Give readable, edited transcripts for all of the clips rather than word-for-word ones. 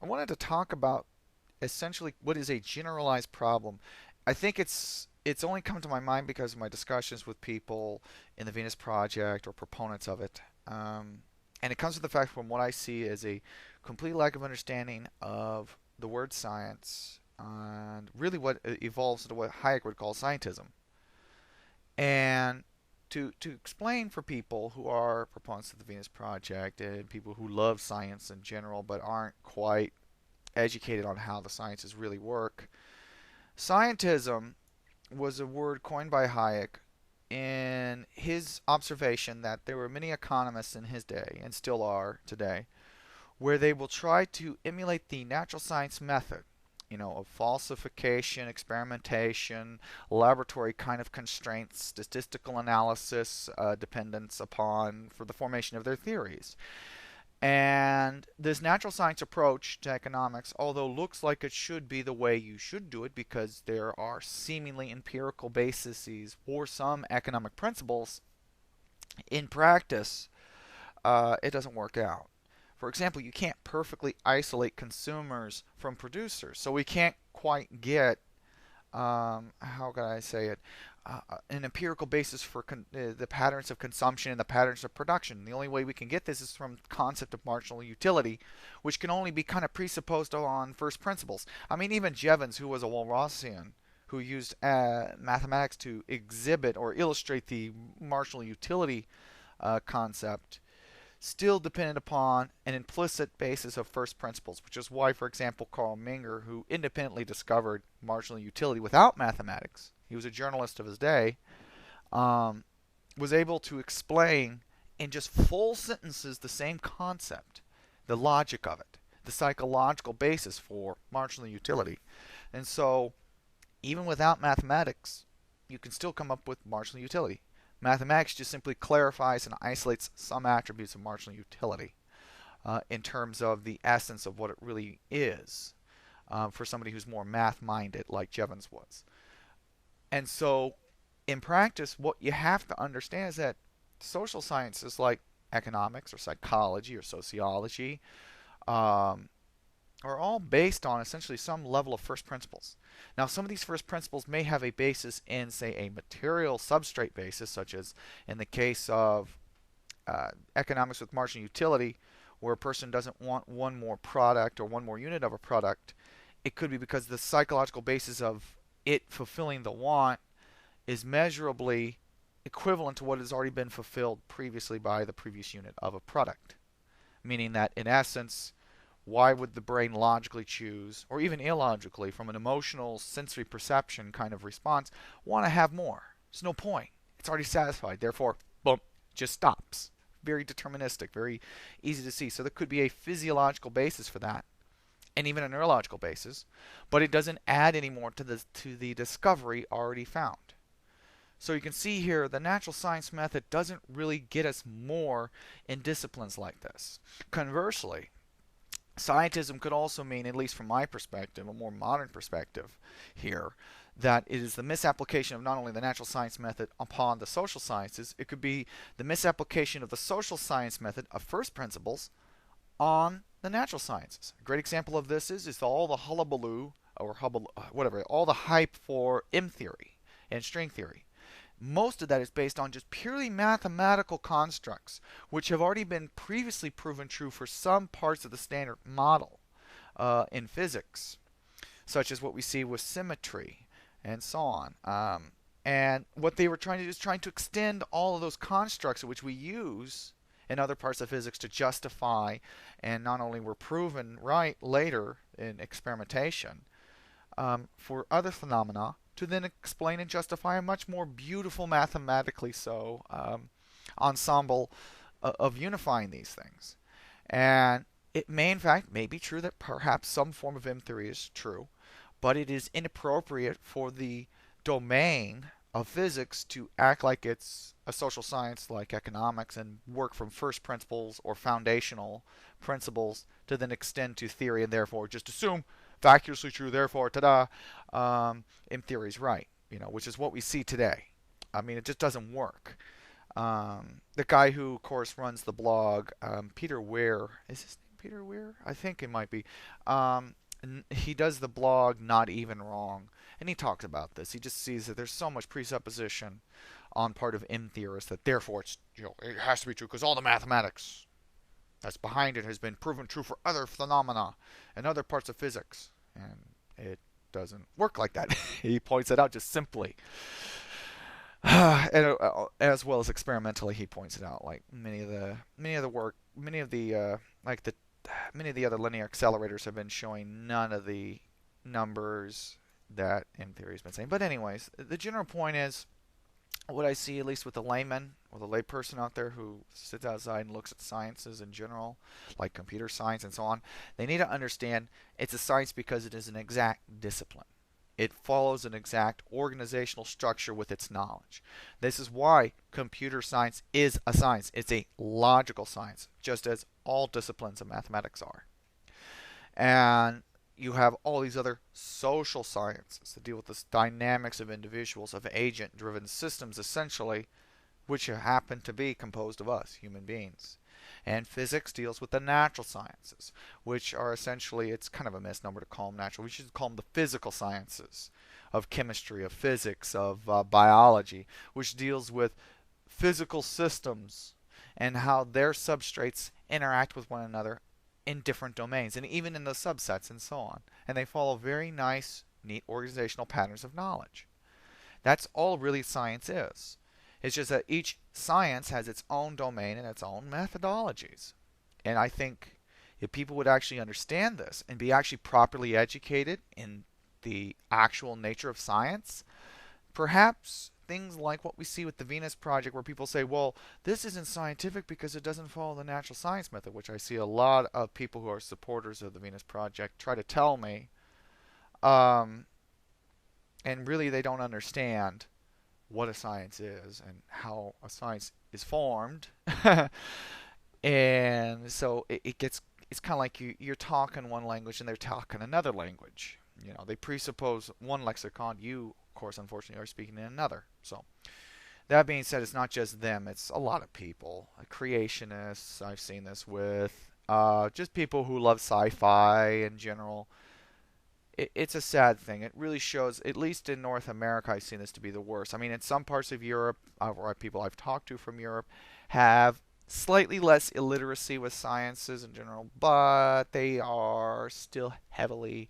I wanted to talk about essentially what is a generalized problem. I think it's only come to my mind because of my discussions with people in the Venus Project or proponents of it. And it comes to the fact from what I see as a complete lack of understanding of the word science and really what evolves into what Hayek would call scientism. And to explain for people who are proponents of the Venus Project and people who love science in general but aren't quite educated on how the sciences really work, scientism was a word coined by Hayek in his observation that there were many economists in his day, and still are today, where they will try to emulate the natural science method, of falsification, experimentation, laboratory kind of constraints, statistical analysis, dependence upon for the formation of their theories. And this natural science approach to economics, although looks like it should be the way you should do it because there are seemingly empirical bases for some economic principles, in practice, it doesn't work out. For example, you can't perfectly isolate consumers from producers, so we can't quite get how can I say it, an empirical basis for the patterns of consumption and the patterns of production. The only way we can get this is from the concept of marginal utility, which can only be kind of presupposed on first principles. I mean, even Jevons, who was a Walrasian, who used mathematics to exhibit or illustrate the marginal utility concept, still depended upon an implicit basis of first principles, which is why, for example, Carl Menger, who independently discovered marginal utility without mathematics, he was a journalist of his day, um, was able to explain in just full sentences the same concept, the logic of it, the psychological basis for marginal utility. And so, even without mathematics, you can still come up with marginal utility. Mathematics just simply clarifies and isolates some attributes of marginal utility in terms of the essence of what it really is for somebody who's more math minded, like Jevons was. And so, in practice, what you have to understand is that social sciences like economics or psychology or sociology um, are all based on essentially some level of first principles. Now, some of these first principles may have a basis in, say, a material substrate basis, such as in the case of economics with marginal utility, where a person doesn't want one more product or one more unit of a product. It could be because the psychological basis of it fulfilling the want is measurably equivalent to what has already been fulfilled previously by the previous unit of a product. Meaning that, in essence, why would the brain logically choose, or even illogically, from an emotional sensory perception kind of response, want to have more? There's no point. It's already satisfied. Therefore, boom, just stops. Very deterministic, very easy to see. So there could be a physiological basis for that, and even a neurological basis, but it doesn't add any more to the discovery already found. So you can see here the natural science method doesn't really get us more in disciplines like this. Conversely, scientism could also mean, at least from my perspective, a more modern perspective here, that it is the misapplication of not only the natural science method upon the social sciences, it could be the misapplication of the social science method of first principles on the natural sciences. A great example of this is all the hullabaloo, or whatever, all the hype for M theory and string theory. Most of that is based on just purely mathematical constructs, which have already been previously proven true for some parts of the standard model in physics, such as what we see with symmetry and so on. And what they were trying to do is trying to extend all of those constructs which we use in other parts of physics to justify, and not only were proven right later in experimentation, for other phenomena to then explain and justify a much more beautiful, mathematically so, ensemble of unifying these things. And it may, in fact, may be true that perhaps some form of M theory is true, but it is inappropriate for the domain of physics to act like it's a social science like economics and work from first principles or foundational principles to then extend to theory and therefore just assume vacuously true, therefore, ta-da, M theory is right, which is what we see today. I mean, it just doesn't work. The guy who, of course, runs the blog, Peter Ware, is his name Peter Weir? I think it might be. Um, he does the blog Not Even Wrong, and he talks about this. He just sees that there's so much presupposition on part of M theorists that therefore it's it has to be true because all the mathematics that's behind it has been proven true for other phenomena and other parts of physics, and it doesn't work like that. He points it out just simply. And as well as experimentally, he points it out. Like many of the work, many of the like the many of the other linear accelerators have been showing none of the numbers that M theory has been saying. But anyways, the general point is what I see, at least with the layman or the layperson out there who sits outside and looks at sciences in general, like computer science and so on, they need to understand it's a science because it is an exact discipline. It follows an exact organizational structure with its knowledge. This is why computer science is a science. It's a logical science, just as all disciplines of mathematics are. And you have all these other social sciences that deal with the dynamics of individuals, of agent driven systems, essentially, which happen to be composed of us, human beings. And physics deals with the natural sciences, which are essentially, it's kind of a misnomer to call them natural. We should call them the physical sciences of chemistry, of physics, of biology, which deals with physical systems and how their substrates interact with one another in different domains and even in the subsets and so on. And they follow very nice, neat organizational patterns of knowledge. That's all really science is. It's just that each science has its own domain and its own methodologies. And I think if people would actually understand this and be actually properly educated in the actual nature of science, perhaps things like what we see with the Venus Project, where people say, well, this isn't scientific because it doesn't follow the natural science method, which I see a lot of people who are supporters of the Venus Project try to tell me. Um, and really, they don't understand what a science is and how a science is formed. And so it gets, it's kind of like you're talking one language and they're talking another language. You know, they presuppose one lexicon. You, of course, unfortunately, are speaking in another. So that being said, it's not just them. It's a lot of people. Creationists, I've seen this with. Just people who love sci-fi in general. It's a sad thing. It really shows, at least in North America, I've seen this to be the worst. I mean, in some parts of Europe, or people I've talked to from Europe, have slightly less illiteracy with sciences in general, but they are still heavily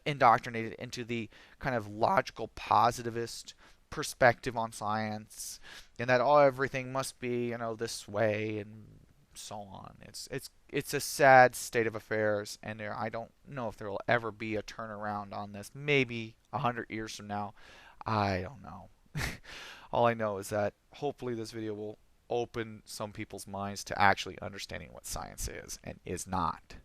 indoctrinated into the kind of logical positivist perspective on science, and that everything must be this way and so on. It's a sad state of affairs, and I don't know if there will ever be a turnaround on this. Maybe 100 years from now, I don't know. All I know is that hopefully this video will open some people's minds to actually understanding what science is and is not.